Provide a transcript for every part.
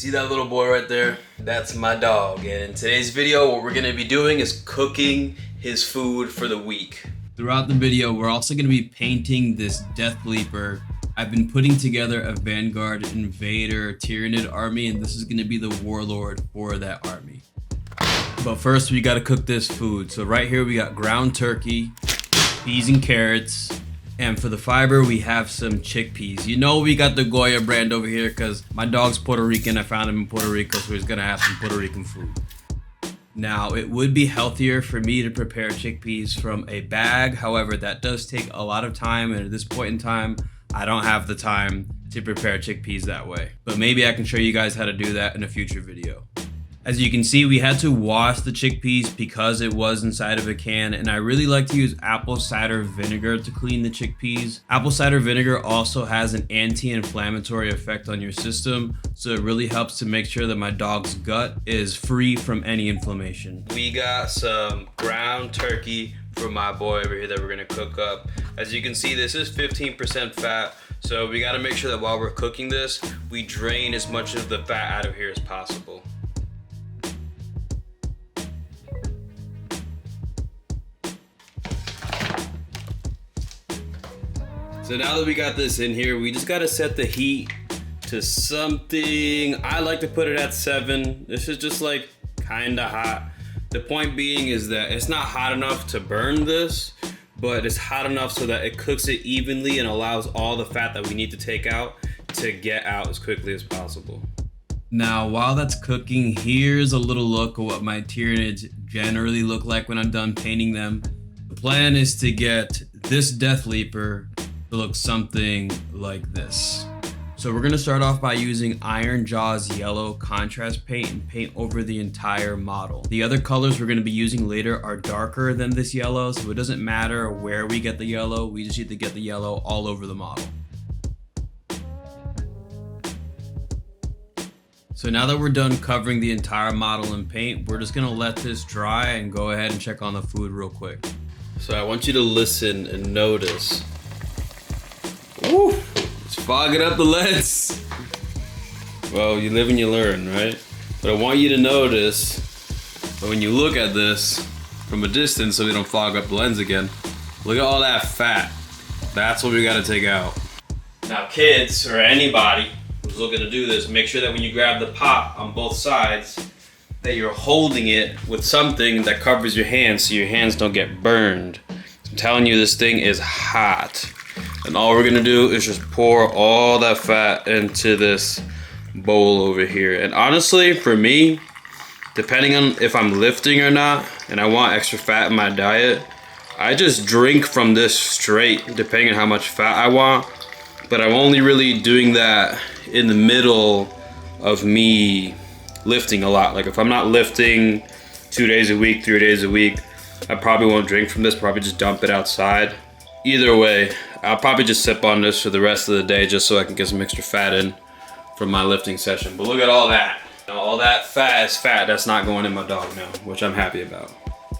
See that little boy right there? That's my dog. And in today's video, what we're gonna be doing is cooking his food for the week. Throughout the video, we're also gonna be painting this Deathleaper. I've been putting together a Vanguard, Invader, Tyrannid army, and this is gonna be the warlord for that army. But first, we gotta cook this food. So right here, we got ground turkey, peas and carrots, and for the fiber, we have some chickpeas. You know we got the Goya brand over here because my dog's Puerto Rican. I found him in Puerto Rico, so he's gonna have some Puerto Rican food. Now, it would be healthier for me to prepare chickpeas from a bag. However, that does take a lot of time, and at this point in time, I don't have the time to prepare chickpeas that way. But maybe I can show you guys how to do that in a future video. As you can see, we had to wash the chickpeas because it was inside of a can, and I really like to use apple cider vinegar to clean the chickpeas. Apple cider vinegar also has an anti-inflammatory effect on your system, so it really helps to make sure that my dog's gut is free from any inflammation. We got some ground turkey for my boy over here that we're gonna cook up. As you can see, this is 15% fat, so we gotta make sure that while we're cooking this, we drain as much of the fat out of here as possible. So now that we got this in here, we just gotta set the heat to something. I like to put it at 7. This is just like kinda hot. The point being is that it's not hot enough to burn this, but it's hot enough so that it cooks it evenly and allows all the fat that we need to take out to get out as quickly as possible. Now, while that's cooking, here's a little look at what my Tyrannids generally look like when I'm done painting them. The plan is to get this Deathleaper to look something like this. So we're gonna start off by using Iron Jaws yellow contrast paint and paint over the entire model. The other colors we're gonna be using later are darker than this yellow, so it doesn't matter where we get the yellow, we just need to get the yellow all over the model. So now that we're done covering the entire model in paint, we're just gonna let this dry and go ahead and check on the food real quick. So I want you to listen and notice. Woo! It's fogging up the lens. Well, you live and you learn, right? But I want you to notice that when you look at this from a distance so we don't fog up the lens again, look at all that fat. That's what we gotta take out. Now kids, or anybody who's looking to do this, make sure that when you grab the pot on both sides, that you're holding it with something that covers your hands so your hands don't get burned. I'm telling you, this thing is hot. And all we're gonna do is just pour all that fat into this bowl over here. And honestly, for me, depending on if I'm lifting or not, and I want extra fat in my diet, I just drink from this straight, depending on how much fat I want. But I'm only really doing that in the middle of me lifting a lot. Like if I'm not lifting 2 days a week, 3 days a week, I probably won't drink from this, probably just dump it outside. Either way, I'll probably just sip on this for the rest of the day just so I can get some extra fat in from my lifting session. But look at all that. All that fat is fat that's not going in my dog now, which I'm happy about.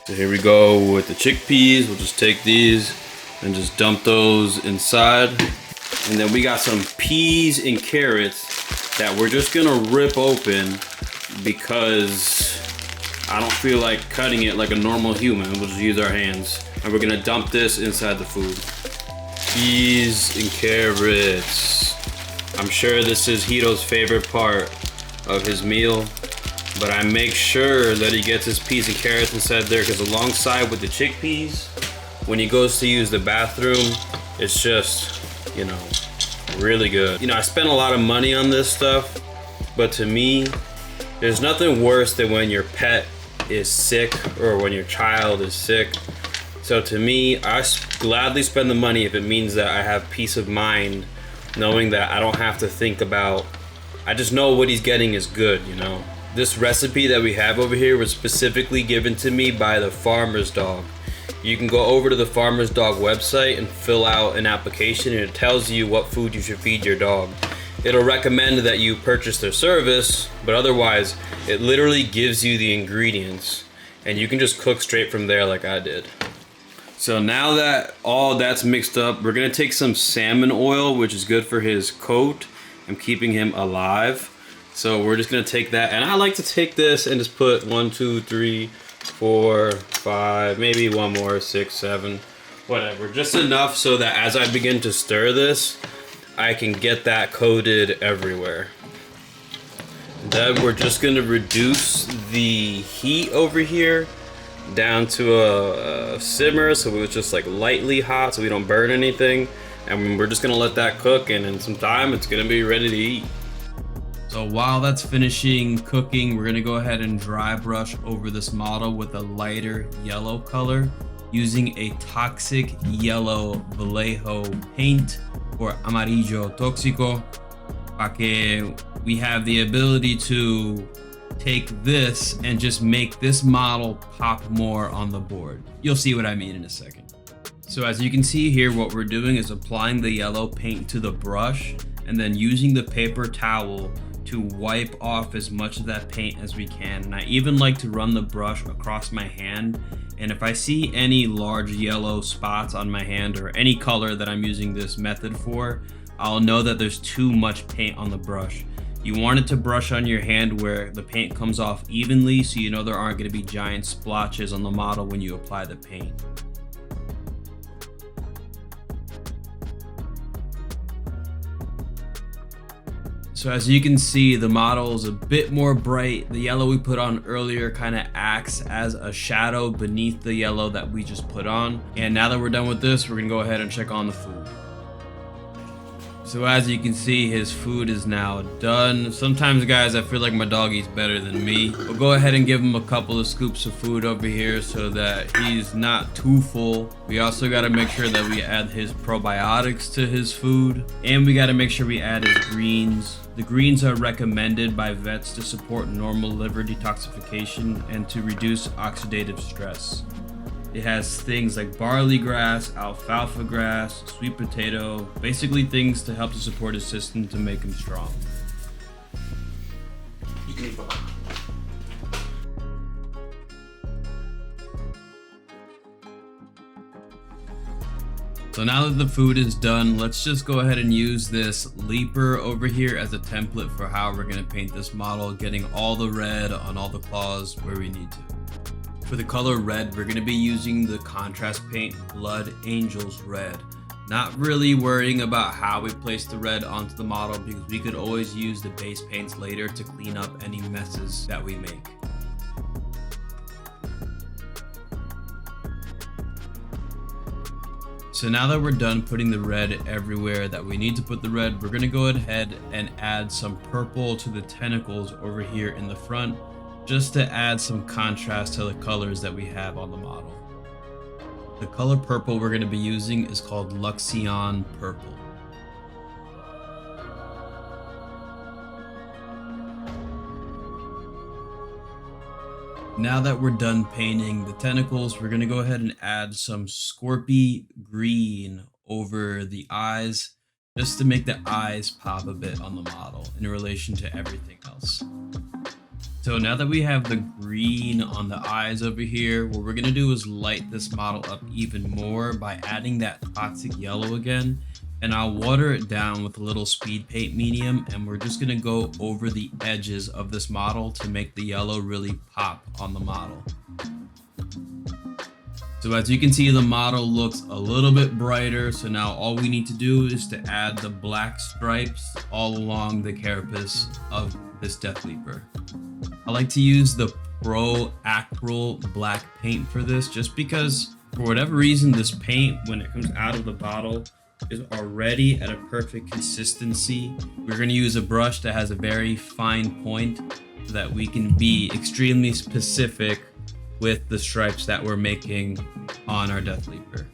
So here we go with the chickpeas. We'll just take these and just dump those inside. And then we got some peas and carrots that we're just gonna rip open because I don't feel like cutting it like a normal human. We'll just use our hands. And we're gonna dump this inside the food. Peas and carrots. I'm sure this is Hito's favorite part of his meal, but I make sure that he gets his peas and carrots inside there because alongside with the chickpeas, when he goes to use the bathroom, it's just, you know, really good. You know, I spent a lot of money on this stuff, but to me, there's nothing worse than when your pet is sick or when your child is sick. So to me, I gladly spend the money if it means that I have peace of mind knowing that I don't have to think about, I just know what he's getting is good, you know. This recipe that we have over here was specifically given to me by the farmer's dog. You can go over to the farmer's dog website and fill out an application and it tells you what food you should feed your dog. It'll recommend that you purchase their service, but otherwise, it literally gives you the ingredients and you can just cook straight from there like I did. So now that all that's mixed up, we're gonna take some salmon oil, which is good for his coat and keeping him alive. So we're just gonna take that, and I like to take this and just put 1, 2, 3, 4, 5, maybe one more, 6, 7, whatever. Just enough so that as I begin to stir this, I can get that coated everywhere. Then we're just gonna reduce the heat over here down to a simmer, so it was just like lightly hot so we don't burn anything. And we're just gonna let that cook, and in some time it's gonna be ready to eat. So while that's finishing cooking, we're gonna go ahead and dry brush over this model with a lighter yellow color using a toxic yellow Vallejo paint, or amarillo tóxico, para que we have the ability to take this and just make this model pop more on the board. You'll see what I mean in a second. So as you can see here, what we're doing is applying the yellow paint to the brush and then using the paper towel to wipe off as much of that paint as we can. And I even like to run the brush across my hand. And if I see any large yellow spots on my hand or any color that I'm using this method for, I'll know that there's too much paint on the brush. You want it to brush on your hand where the paint comes off evenly, so you know there aren't going to be giant splotches on the model when you apply the paint. So as you can see, the model is a bit more bright. The yellow we put on earlier kind of acts as a shadow beneath the yellow that we just put on. And now that we're done with this, we're gonna go ahead and check on the food. So as you can see, his food is now done. Sometimes, guys, I feel like my dog eats better than me. We'll go ahead and give him a couple of scoops of food over here so that he's not too full. We also got to make sure that we add his probiotics to his food. And we got to make sure we add his greens. The greens are recommended by vets to support normal liver detoxification and to reduce oxidative stress. It has things like barley grass, alfalfa grass, sweet potato, basically things to help to support his system to make him strong. You can eat both. So now that the food is done, let's just go ahead and use this leaper over here as a template for how we're going to paint this model, getting all the red on all the claws where we need to. For the color red, we're going to be using the contrast paint Blood Angels Red. Not really worrying about how we place the red onto the model because we could always use the base paints later to clean up any messes that we make. So now that we're done putting the red everywhere that we need to put the red, we're going to go ahead and add some purple to the tentacles over here in the front, just to add some contrast to the colors that we have on the model. The color purple we're going to be using is called Luxion Purple. Now that we're done painting the tentacles, we're going to go ahead and add some Scorpy Green over the eyes, just to make the eyes pop a bit on the model in relation to everything else. So now that we have the green on the eyes over here, what we're going to do is light this model up even more by adding that toxic yellow again. And I'll water it down with a little speed paint medium, and we're just going to go over the edges of this model to make the yellow really pop on the model. So as you can see, the model looks a little bit brighter. So now all we need to do is to add the black stripes all along the carapace of this Deathleaper. I like to use the Pro Acryl black paint for this, just because for whatever reason this paint, when it comes out of the bottle, is already at a perfect consistency. We're going to use a brush that has a very fine point so that we can be extremely specific with the stripes that we're making on our Deathleaper.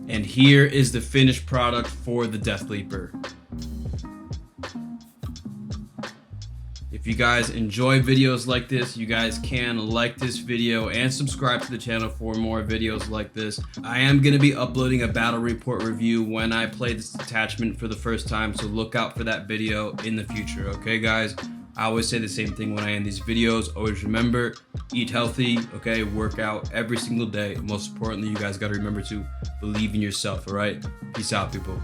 And here is the finished product for the Deathleaper. If you guys enjoy videos like this, you guys can like this video and subscribe to the channel for more videos like this. I am going to be uploading a battle report review when I play this attachment for the first time, so look out for that video in the future. Okay guys, I always say the same thing when I end these videos. Always remember, eat healthy, okay? Work out every single day. Most importantly, you guys got to remember to believe in yourself, all right? Peace out, people.